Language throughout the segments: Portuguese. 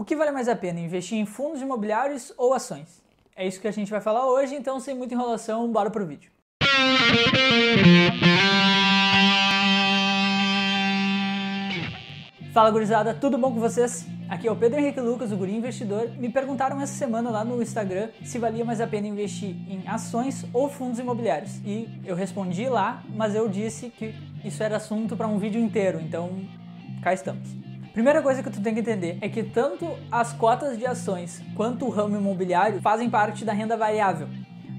O que vale mais a pena, investir em fundos imobiliários ou ações? É isso que a gente vai falar hoje, então sem muita enrolação, bora pro vídeo. Fala gurizada, tudo bom com vocês? Aqui é o Pedro Henrique Lucas, o Guri Investidor. Me perguntaram essa semana lá no Instagram se valia mais a pena investir em ações ou fundos imobiliários. E eu respondi lá, mas eu disse que isso era assunto para um vídeo inteiro, então cá estamos. Primeira coisa que tu tem que entender é que tanto as cotas de ações quanto o ramo imobiliário fazem parte da renda variável.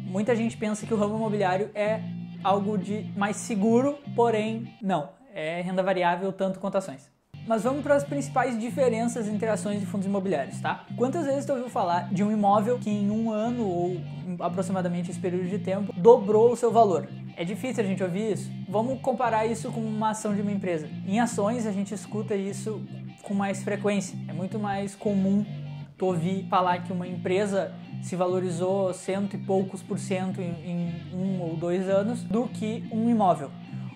Muita gente pensa que o ramo imobiliário é algo de mais seguro, porém não, é renda variável tanto quanto ações. Mas vamos para as principais diferenças entre ações e fundos imobiliários, tá? Quantas vezes tu ouviu falar de um imóvel que em um ano ou aproximadamente esse período de tempo dobrou o seu valor? É difícil a gente ouvir isso. Vamos comparar isso com uma ação de uma empresa. Em ações a gente escuta isso com mais frequência. É muito mais comum tu ouvir falar que uma empresa se valorizou cento e poucos por cento em 1 ou 2 anos do que um imóvel.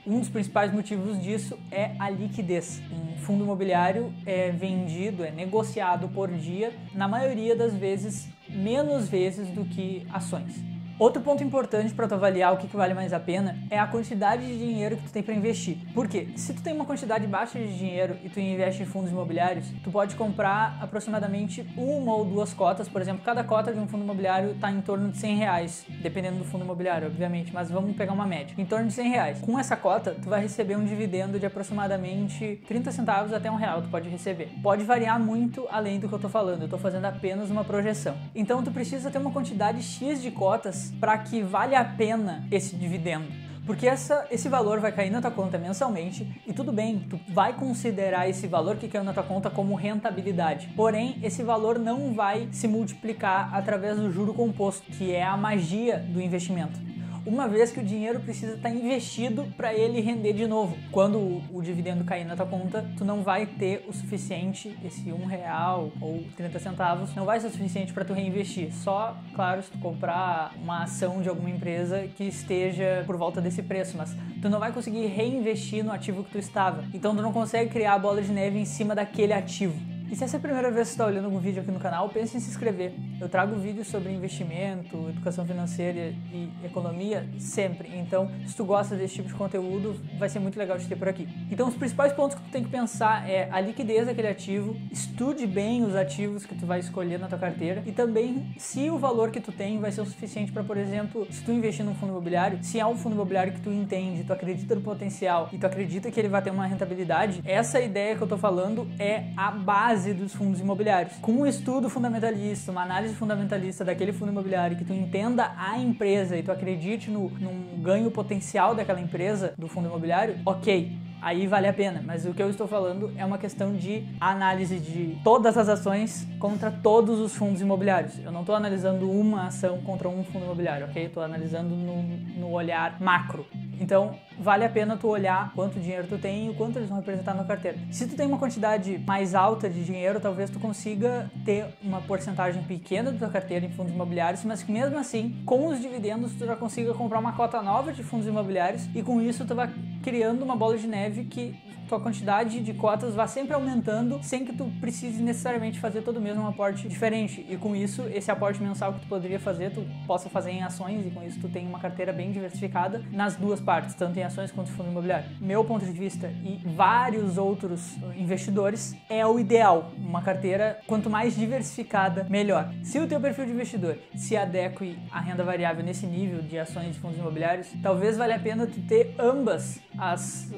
Um dos principais motivos disso é a liquidez. Um fundo imobiliário é vendido, é negociado por dia, na maioria das vezes, menos vezes do que ações. Outro ponto importante para tu avaliar o que vale mais a pena é a quantidade de dinheiro que tu tem para investir. Por quê? Se tu tem uma quantidade baixa de dinheiro e tu investe em fundos imobiliários, tu pode comprar aproximadamente 1 ou 2 cotas. Por exemplo, cada cota de um fundo imobiliário está em torno de R$100, dependendo do fundo imobiliário, obviamente, mas vamos pegar uma média. Em torno de R$100. Com essa cota, tu vai receber um dividendo de aproximadamente 30 centavos até R$1 tu pode receber. Pode variar muito além do que eu tô falando, eu tô fazendo apenas uma projeção. Então tu precisa ter uma quantidade X de cotas para que valha a pena esse dividendo. Porque esse valor vai cair na tua conta mensalmente e tudo bem, tu vai considerar esse valor que caiu na tua conta como rentabilidade. Porém, esse valor não vai se multiplicar através do juro composto, que é a magia do investimento. Uma vez que o dinheiro precisa estar investido para ele render de novo. Quando o dividendo cair na tua conta, tu não vai ter o suficiente, esse R$1 ou 30 centavos, não vai ser o suficiente para tu reinvestir. Só, claro, se tu comprar uma ação de alguma empresa que esteja por volta desse preço, mas tu não vai conseguir reinvestir no ativo que tu estava. Então tu não consegue criar a bola de neve em cima daquele ativo. E se essa é a primeira vez que você está olhando algum vídeo aqui no canal, pense em se inscrever. Eu trago vídeos sobre investimento, educação financeira e economia sempre. Então, se tu gosta desse tipo de conteúdo, vai ser muito legal te ter por aqui. Então, os principais pontos que tu tem que pensar é a liquidez daquele ativo, estude bem os ativos que tu vai escolher na tua carteira e também se o valor que tu tem vai ser o suficiente para, por exemplo, se tu investir num fundo imobiliário, se é um fundo imobiliário que tu entende, tu acredita no potencial e tu acredita que ele vai ter uma rentabilidade, essa ideia que eu tô falando é a base dos fundos imobiliários. Com um estudo fundamentalista, uma análise fundamentalista daquele fundo imobiliário, que tu entenda a empresa e tu acredite num ganho potencial daquela empresa, do fundo imobiliário, ok, aí vale a pena. Mas o que eu estou falando é uma questão de análise de todas as ações contra todos os fundos imobiliários. Eu não estou analisando uma ação contra um fundo imobiliário, ok? Estou analisando no olhar macro. Então, vale a pena tu olhar quanto dinheiro tu tem e o quanto eles vão representar na carteira. Se tu tem uma quantidade mais alta de dinheiro, talvez tu consiga ter uma porcentagem pequena da tua carteira em fundos imobiliários, mas que mesmo assim, com os dividendos, tu já consiga comprar uma cota nova de fundos imobiliários e com isso tu vai criando uma bola de neve que tua quantidade de cotas vai sempre aumentando sem que tu precise necessariamente fazer todo mês um aporte diferente. E com isso, esse aporte mensal que tu poderia fazer, tu possa fazer em ações e com isso tu tem uma carteira bem diversificada nas duas partes, tanto em ações quanto em fundo imobiliário. Meu ponto de vista e vários outros investidores é o ideal. Uma carteira, quanto mais diversificada, melhor. Se o teu perfil de investidor se adeque à renda variável nesse nível de ações e fundos imobiliários, talvez valha a pena tu ter ambas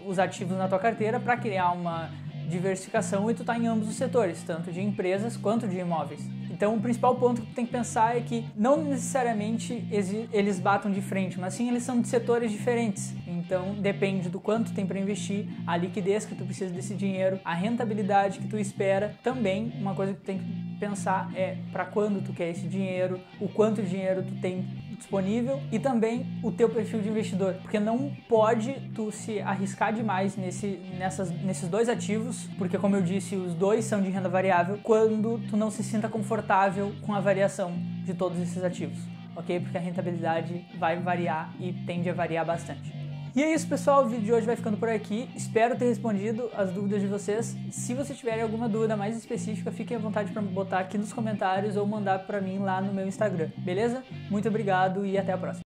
os ativos na tua carteira para criar uma diversificação e tu tá em ambos os setores, tanto de empresas quanto de imóveis. Então o principal ponto que tu tem que pensar é que não necessariamente eles batam de frente, mas sim eles são de setores diferentes. Então depende do quanto tem para investir, a liquidez que tu precisa desse dinheiro, a rentabilidade que tu espera. Também uma coisa que tu tem que pensar é para quando tu quer esse dinheiro, o quanto de dinheiro tu tem disponível e também o teu perfil de investidor, porque não pode tu se arriscar demais nesses dois ativos, porque como eu disse, os dois são de renda variável, quando tu não se sinta confortável com a variação de todos esses ativos, ok? Porque a rentabilidade vai variar e tende a variar bastante. E é isso, pessoal, o vídeo de hoje vai ficando por aqui. Espero ter respondido as dúvidas de vocês. Se vocês tiverem alguma dúvida mais específica, fiquem à vontade para me botar aqui nos comentários ou mandar para mim lá no meu Instagram, beleza? Muito obrigado e até a próxima.